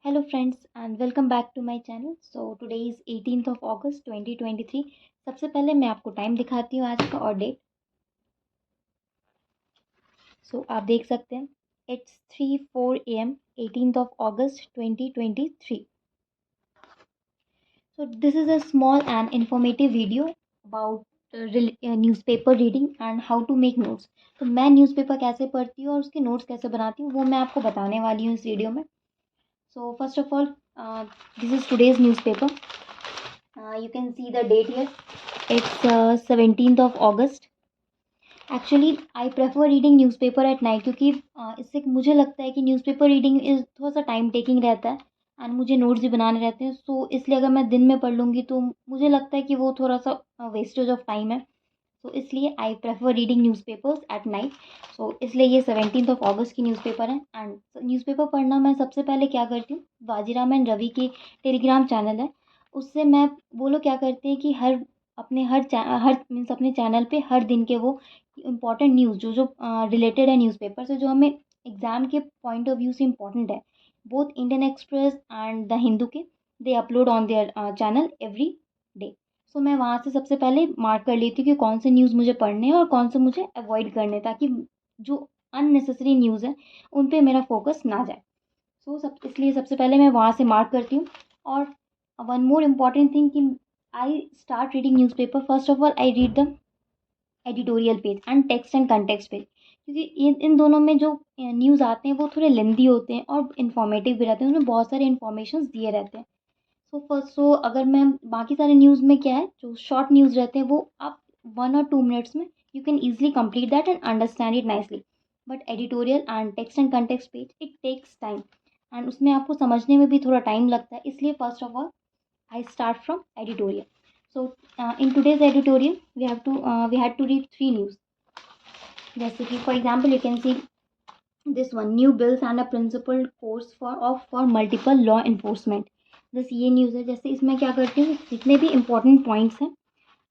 Hello friends and welcome back to my channel. So today is 18th of August 2023. सबसे पहले मैं आपको time दिखाती हूँ आज का और डेट. सो आप देख सकते हैं it's 3:04 AM 18th of August 2023. So this is a small and informative video about newspaper reading and how to make notes. तो मैं न्यूज़पेपर कैसे पढ़ती हूँ और उसके नोट्स कैसे बनाती हूँ वो मैं आपको बताने वाली हूँ इस वीडियो में. So first of all, this is today's newspaper. You can see the date here. It's 17th of August. Actually I prefer reading newspaper at night क्योंकि इससे मुझे लगता है कि न्यूज़पेपर रीडिंग इज़ थोड़ा सा टाइम टेकिंग रहता है एंड मुझे नोट्स भी बनाने रहते हैं. सो इसलिए अगर मैं दिन में पढ़ लूँगी तो मुझे लगता है कि वो थोड़ा सा वेस्टेज ऑफ टाइम है. सो इसलिए I prefer reading newspapers at night. So इसलिए ये 17th ऑफ अगस्त की न्यूज़पेपर है. एंड न्यूज़पेपर पढ़ना मैं सबसे पहले क्या करती हूँ, बाजीराम एंड रवि के टेलीग्राम चैनल है उससे मैं, वो लोग क्या करते हैं कि हर मीन्स अपने चैनल पे हर दिन के वो इम्पॉर्टेंट न्यूज़ जो जो रिलेटेड है न्यूज़पेपर से, जो हमें एग्ज़ाम के पॉइंट ऑफ व्यू से इम्पॉर्टेंट है, both Indian Express and the Hindu के, they upload on their channel every day. So मैं वहाँ से सबसे पहले मार्क कर लेती हूँ कि कौन से न्यूज़ मुझे पढ़ने हैं और कौन से मुझे अवॉइड करने हैं, ताकि जो अननेसेसरी न्यूज़ है उन पे मेरा फोकस ना जाए. सो इसलिए सबसे पहले मैं वहाँ से मार्क करती हूँ. और वन मोर इम्पॉर्टेंट थिंग कि I start reading newspaper, first of all I read the editorial page and text and context page, क्योंकि इन दोनों में जो न्यूज़ आते हैं वो थोड़े लेंदी होते हैं और इन्फॉर्मेटिव भी रहते हैं, उसमें बहुत सारे इन्फॉर्मेशन दिए रहते हैं. सो अगर मैं बाकी सारे न्यूज़ में क्या है, जो शॉर्ट न्यूज़ रहते हैं वो आप 1 और 2 मिनट्स में you can easily complete that and understand it nicely. But editorial and text and context page it takes time and उसमें आपको समझने में भी थोड़ा टाइम लगता है. इसलिए first of all I start from editorial. So in today's editorial, we had to read 3 news. जैसे कि for example, you can see this one: new bills and a principal course for multiple law enforcement. बस ये news है. जैसे इसमें क्या करती हूँ, जितने भी इम्पोर्टेंट पॉइंट्स हैं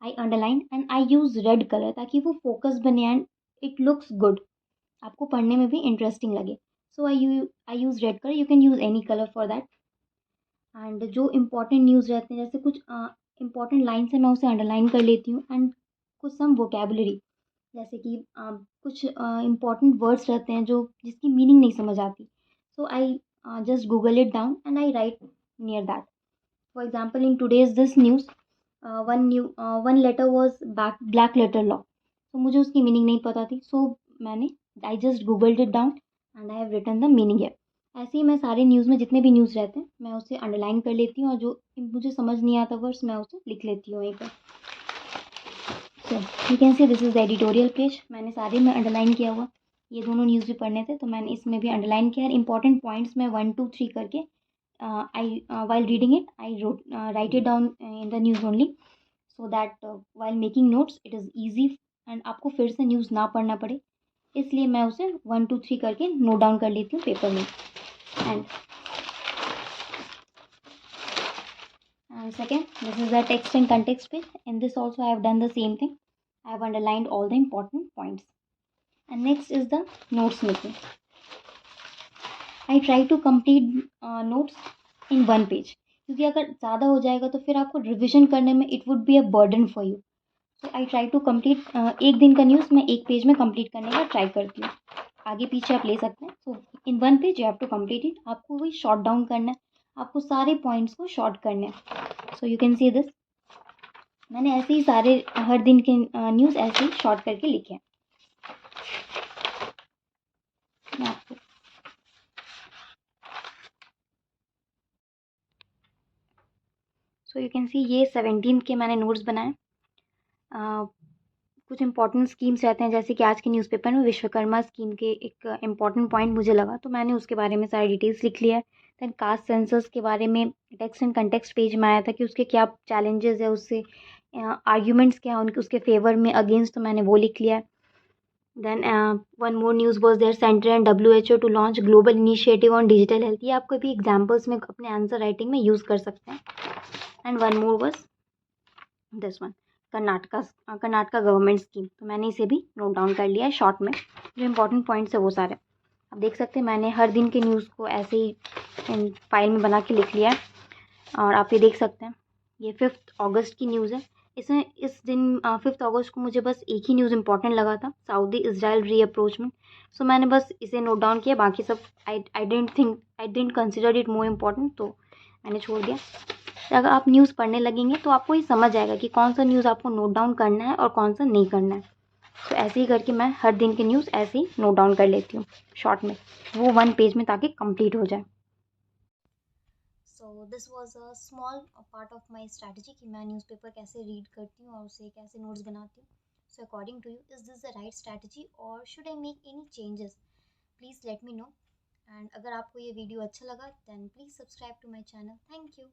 आई underline and I use red colour, ताकि वो फोकस बने एंड इट लुक्स गुड, आपको पढ़ने में भी इंटरेस्टिंग लगे. So I use red colour, you can use any colour for that. And जो इम्पोर्टेंट न्यूज़ रहते हैं, जैसे कुछ इम्पॉर्टेंट लाइन्स है, मैं उसे अंडरलाइन कर लेती हूँ. एंड कुछ सम वोकेबलरी, जैसे कि कुछ इम्पॉर्टेंट वर्ड्स रहते हैं जो जिसकी मीनिंग नहीं समझ आती. So I just Google it down and I write near that. For example, in today's this news, one letter was black letter law. तो मुझे उसकी मीनिंग नहीं पता थी. सो मैंने I just googled it down and I have written the meaning है. ऐसे ही मैं सारे न्यूज़ में जितने भी न्यूज़ रहते हैं मैं उसे अंडरलाइन कर लेती हूँ, और जो मुझे समझ नहीं आता वर्ड्स मैं उसे लिख लेती हूँ वहीं पर. So you can see this is the editorial page. मैंने सारे में अंडरलाइन किया हुआ. ये दोनों न्यूज़ भी पढ़ने थे तो मैंने इसमें भी अंडरलाइन किया. इंपॉर्टेंट पॉइंट्स में 1 2 3 करके I while reading it I write it down in the news only, so that while making notes it is easy and आपको फिर से न्यूज़ ना पढ़ना पड़े. इसलिए मैं उसे 1 2 3 करके नोट डाउन कर लेती हूँ पेपर में. And second, this is the text and context page. In this also I have done the same thing. I have underlined all the important points. And next is the notes making. I try to complete notes in 1 page, क्योंकि अगर ज़्यादा हो जाएगा तो फिर आपको revision करने में it would be a burden for you. So I try to complete एक दिन का न्यूज़ मैं 1 पेज में कंप्लीट करने का ट्राई करती हूँ. आगे पीछे आप ले सकते हैं. So in 1 page you have to complete it. आपको वही शॉर्ट डाउन करना है, आपको सारे पॉइंट्स को शॉर्ट करना है. So you can see this. मैंने ऐसे ही सारे हर दिन के न्यूज़ ऐसे ही शॉर्ट करके लिखे हैं. मैं आपको सो यू कैन सी ये 17 के मैंने नोट्स बनाए. कुछ इंपॉर्टेंट स्कीम्स रहते हैं, जैसे कि आज के न्यूज़पेपर में विश्वकर्मा स्कीम के एक इम्पॉर्टेंट पॉइंट मुझे लगा तो मैंने उसके बारे में सारी डिटेल्स लिख लिया है. दैन कास्ट सेंसस के बारे में टेक्स्ट एंड कंटेक्स्ट पेज में आया था कि उसके क्या चैलेंजेस है, उससे आर्ग्यूमेंट्स क्या उनके उसके फेवर में अगेंस्ट, तो मैंने वो लिख लिया है. Then one more news was there, centre and WHO to launch global initiative on digital health. ये आप कोई भी एग्जाम्पल्स में अपने आंसर राइटिंग में यूज़ कर सकते हैं. And one more was this one, Karnataka government scheme. तो मैंने इसे भी नोट डाउन कर लिया है शॉर्ट में, जो इंपॉर्टेंट पॉइंट्स है वो सारे. आप देख सकते हैं मैंने हर दिन के न्यूज़ को ऐसे ही फाइल में बना के लिख लिया है। और आप ये देख सकते हैं ये 5 अगस्त की न्यूज़ है। इसमें इस दिन 5 अगस्त को मुझे बस एक ही न्यूज़ इंपॉर्टेंट लगा था, सऊदी इजराइल रीअप्रोचमेंट। सो मैंने बस इसे नोट डाउन किया, बाकी सब I didn't consider it more important, तो मैंने छोड़ दिया। अगर आप न्यूज़ पढ़ने लगेंगे तो आपको ये समझ आएगा कि कौन सा न्यूज़ आपको नोट डाउन करना है और कौन सा नहीं करना है। तो ऐसे ही करके मैं हर दिन की न्यूज़ ऐसे ही नोट डाउन कर लेती हूँ शॉर्ट में, वो 1 पेज में, ताकि कंप्लीट हो जाए। So this was a small part of my strategy कि मैं न्यूज़पेपर कैसे रीड करती हूँ और उसे कैसे नोट्स बनाती हूँ। So according to you, is this the right strategy और should I make any changes? Please let me know. And अगर आपको ये वीडियो अच्छा लगा then please subscribe to my channel. Thank you.